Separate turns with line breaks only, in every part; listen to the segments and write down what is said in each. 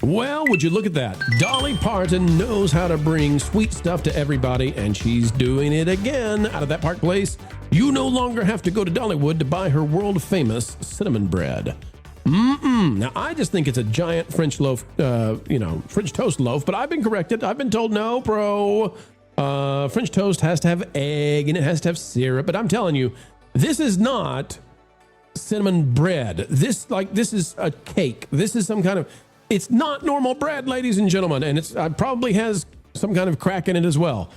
Well, would you look at that? Dolly Parton knows how to bring sweet stuff to everybody, and she's doing it again out of that Park Place. You no longer have to go to Dollywood to buy her world-famous cinnamon bread. Now, I just think it's a giant French loaf, French toast loaf, but I've been corrected. I've been told, no, bro. French toast has to have egg, and it has to have syrup. But I'm telling you, this is not cinnamon bread. This is a cake. This is some kind of... It's not normal bread, ladies and gentlemen, and it probably has some kind of crack in it as well.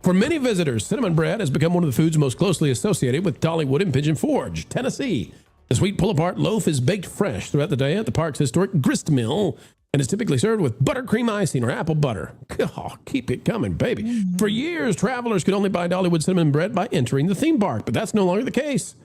For many visitors, cinnamon bread has become one of the foods most closely associated with Dollywood and Pigeon Forge, Tennessee. The sweet pull-apart loaf is baked fresh throughout the day at the park's historic grist mill and is typically served with buttercream icing or apple butter. Oh, keep it coming, baby. For years, travelers could only buy Dollywood cinnamon bread by entering the theme park, but that's no longer the case.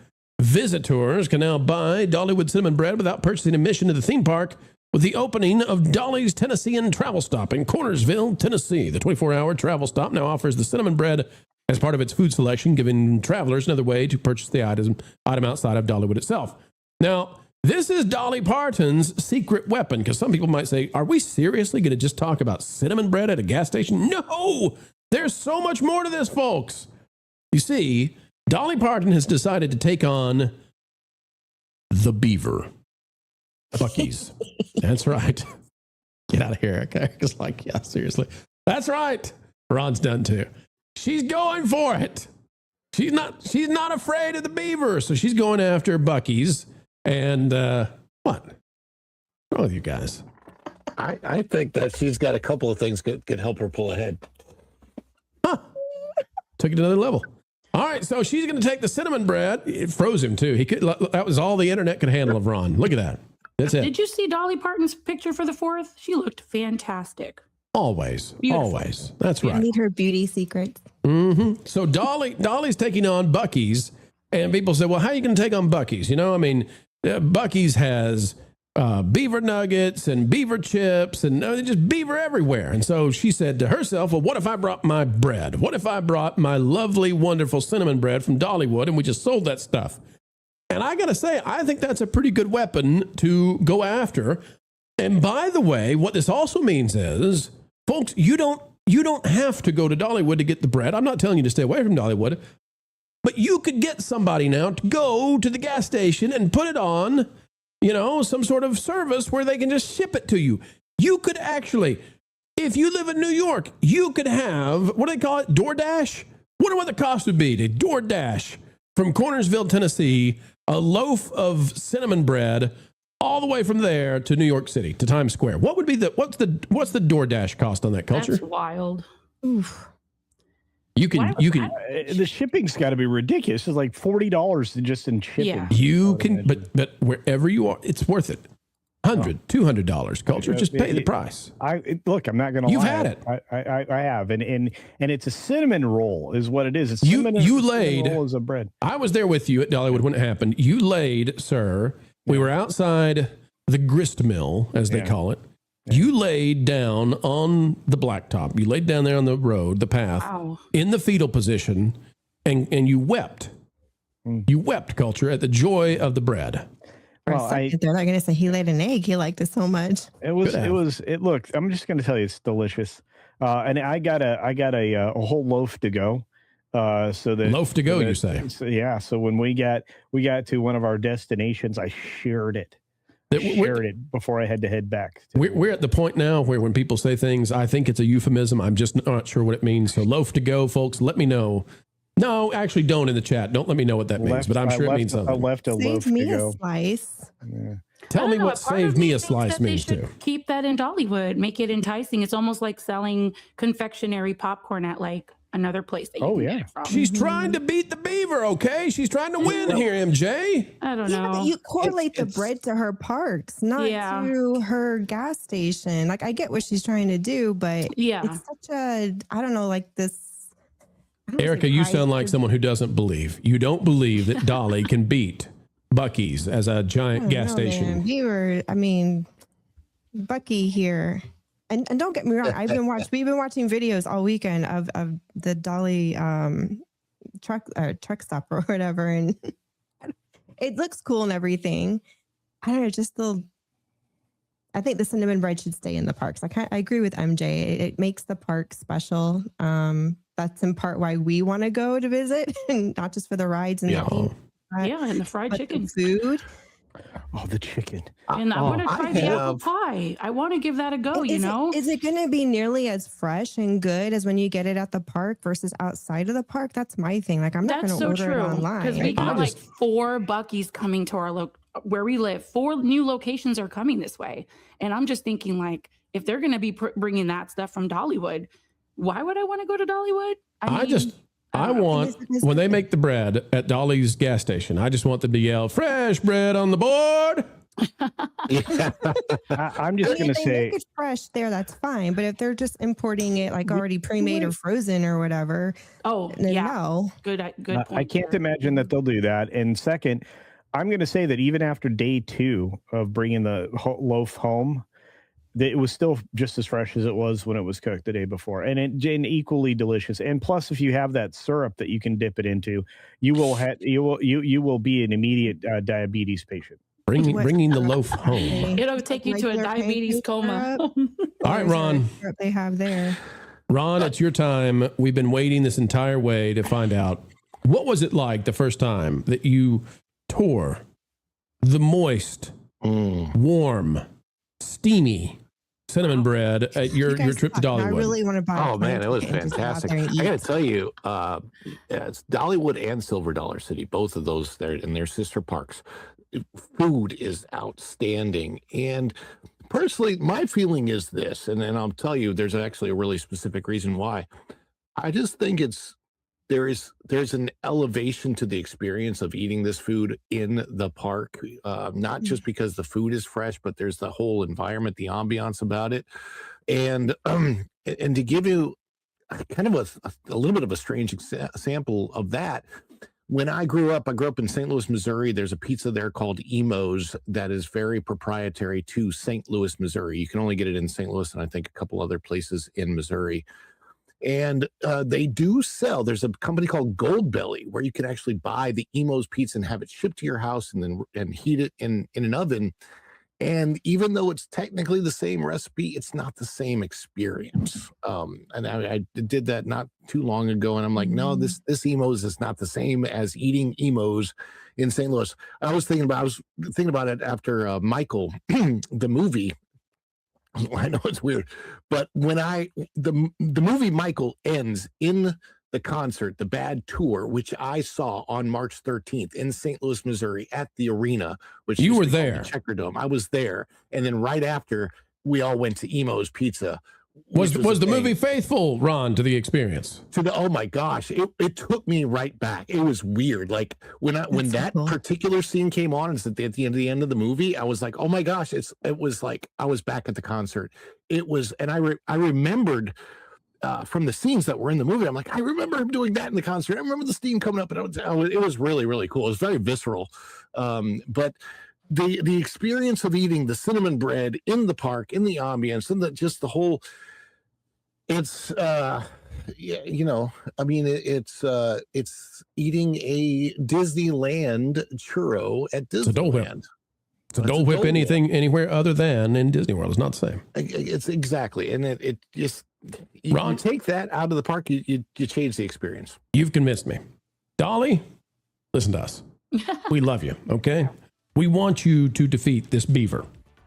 Visitors can now buy Dollywood cinnamon bread without purchasing admission to the theme park with the opening of Dolly's Tennessean Travel Stop in Cornersville, Tennessee. The 24-hour travel stop now offers the cinnamon bread as part of its food selection, giving travelers another way to purchase the item outside of Dollywood itself. Now, this is Dolly Parton's secret weapon, because some people might say, are we seriously going to just talk about cinnamon bread at a gas station? No! There's so much more to this, folks. You see, Dolly Parton has decided to take on the beaver. Buc-ee's. That's right. Get out of here. Okay. It's like, yeah, seriously. That's right. Ron's done too. She's going for it. She's not afraid of the beaver. So she's going after Buc-ee's. And what's wrong with you guys?
I think that she's got a couple of things that could help her pull ahead.
Huh. Took it to another level. All right, so she's going to take the cinnamon bread. It froze him too. That was all the internet could handle of Ron. Look at that. That's it.
Did you see Dolly Parton's picture for the 4th? She looked fantastic.
Always.
Beautiful.
Always. That's right.
I need her beauty secrets.
Mm-hmm. So Dolly's taking on Buc-ee's, and people say, well, how are you going to take on Buc-ee's? You know, I mean, Buc-ee's has beaver nuggets and beaver chips and just beaver everywhere. And so she said to herself, well, what if I brought my bread? What if I brought my lovely, wonderful cinnamon bread from Dollywood and we just sold that stuff? And I got to say, I think that's a pretty good weapon to go after. And by the way, what this also means is, folks, you don't have to go to Dollywood to get the bread. I'm not telling you to stay away from Dollywood, but you could get somebody now to go to the gas station and put it on, some sort of service where they can just ship it to you. You could actually, if you live in New York, you could have, what do they call it? DoorDash? Wonder what the cost would be to DoorDash from Cornersville, Tennessee, a loaf of cinnamon bread all the way from there to New York City, to Times Square. What would be what's the DoorDash cost on that, Culture?
That's wild. Oof.
You can
the shipping's got to be ridiculous. It's like $40 just in shipping.
Yeah.
You can, but wherever you are, it's worth it. $200, Culture. Just pay the price.
Look, I'm not going to lie.
You've had it.
I have, and it's a cinnamon roll, is what it is. It's
you laid
cinnamon roll as a bread.
I was there with you at Dollywood when it happened. You laid, sir. We were outside the grist mill, as they call it. You laid down on the blacktop. You laid down there on the road, the path, in the fetal position, and you wept. You wept, Culture, at the joy of the bread.
Well, they're not going to say he laid an egg. He liked it so much.
Look, I'm just going to tell you, it's delicious. And I got a whole loaf to go.
Loaf to go, you say?
So when we got to one of our destinations, I shared it. Before I had to head back.
We're at the point now where when people say things, I think it's a euphemism. I'm just not sure what it means. So loaf to go, folks, let me know. No, actually don't in the chat. Don't let me know what that means, but I'm sure it means something.
I left a loaf to go.
Save me a slice.
Yeah.
Tell me what save me a slice means too.
Keep that in Dollywood. Make it enticing. It's almost like selling confectionery popcorn at like another place that you can get it from.
She's trying to beat the beaver, okay? She's trying to win here, MJ.
I don't know.
But you correlate the bread to her parks, not to her gas station. Like, I get what she's trying to do, but it's such a, I don't know, like this.
Erika, you sound like someone who doesn't believe. You don't believe that Dolly can beat Buc-ee's as a giant gas station.
Man. Buc-ee here. And don't get me wrong, we've been watching videos all weekend of the Dolly truck stop or whatever, and it looks cool and everything. I don't know, I think the cinnamon bread should stay in the parks. I agree with MJ. It makes the park special. That's in part why we want to go to visit, and not just for the rides and the theme.
And the fried chicken.
Food.
Oh, the chicken.
And I want to try the apple pie. I want to give that a go,
Is it going to be nearly as fresh and good as when you get it at the park versus outside of the park? That's my thing. Like, I'm not going to order it online.
Because we got like 4 Buc-ee's coming to our where we live. 4 new locations are coming this way. And I'm just thinking, like, if they're going to be bringing that stuff from Dollywood, why would I want to go to Dollywood?
I want, when they make the bread at Dolly's gas station, I just want them to yell, fresh bread on the board.
I'm just going to say,
if it's fresh there, that's fine. But if they're just importing it like already pre-made or frozen or whatever, no.
Good point.
I can't imagine that they'll do that. And second, I'm going to say that even after day 2 of bringing the loaf home, that it was still just as fresh as it was when it was cooked the day before, and equally delicious. And plus, if you have that syrup that you can dip it into, you will be an immediate diabetes patient.
Bringing the loaf home.
It'll take you to a diabetes coma.
All right, Ron.
They have there.
Ron, it's your time. We've been waiting this entire way to find out, what was it like the first time that you tore the moist, warm, steamy cinnamon bread at your trip to Dollywood?
I really want to buy.
Oh man, it was fantastic. I got to tell you, it's Dollywood and Silver Dollar City, both of those there in their sister parks. Food is outstanding, and personally, my feeling is this, and then I'll tell you, there's actually a really specific reason why. I just think there's an elevation to the experience of eating this food in the park, not just because the food is fresh, but there's the whole environment, the ambiance about it. And to give you kind of a little bit of a strange example of that, when I grew up in St. Louis, Missouri. There's a pizza there called Emo's that is very proprietary to St. Louis, Missouri. You can only get it in St. Louis and I think a couple other places in Missouri. And they do sell, there's a company called Gold Belly where you can actually buy the Emo's pizza and have it shipped to your house and heat it in an oven. And even though it's technically the same recipe, it's not the same experience. And I did that not too long ago, and I'm like, no, this Emo's is not the same as eating Emo's in St. Louis. I was thinking about it after Michael, the movie. I know it's weird, but when the movie Michael ends in the concert, the Bad Tour, which I saw on March 13th in St. Louis, Missouri at the arena, which
you were there,
the Checkerdome. I was there, and then right after we all went to Emo's Pizza.
Was the movie faithful, Ron, to the experience?
Oh my gosh, it took me right back. It was weird. Like when that particular scene came on, it's at the end of the movie, I was like, oh my gosh, it was like I was back at the concert. It was, and I remembered from the scenes that were in the movie. I'm like, I remember him doing that in the concert. I remember the steam coming up, and it was really, really cool. It was very visceral, but the experience of eating the cinnamon bread in the park, in the ambience, and just the whole, it's it's eating a Disneyland churro at Disneyland.
So don't whip anything anywhere other than in Disney World. It's not the same.
It's exactly, and it just Ron, you take that out of the park, you change the experience.
You've convinced me. Dolly, listen to us. We love you. Okay. We want you to defeat this beaver,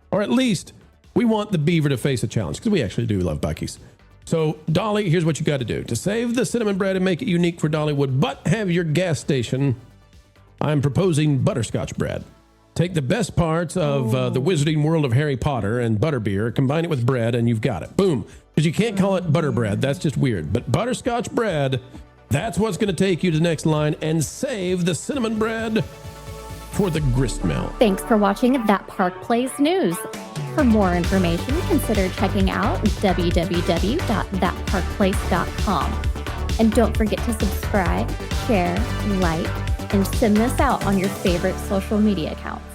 or at least we want the beaver to face a challenge, because we actually do love Buc-ee's. So, Dolly, here's what you got to do to save the cinnamon bread and make it unique for Dollywood, but have your gas station. I'm proposing butterscotch bread. Take the best parts of the wizarding world of Harry Potter and butterbeer, combine it with bread, and you've got it. Boom. Because you can't call it butter bread. That's just weird. But butterscotch bread, that's what's going to take you to the next line and save the cinnamon bread for the gristmill.
Thanks for watching That Park Plays News. For more information, consider checking out www.thatparkplace.com. And don't forget to subscribe, share, like, and send this out on your favorite social media accounts.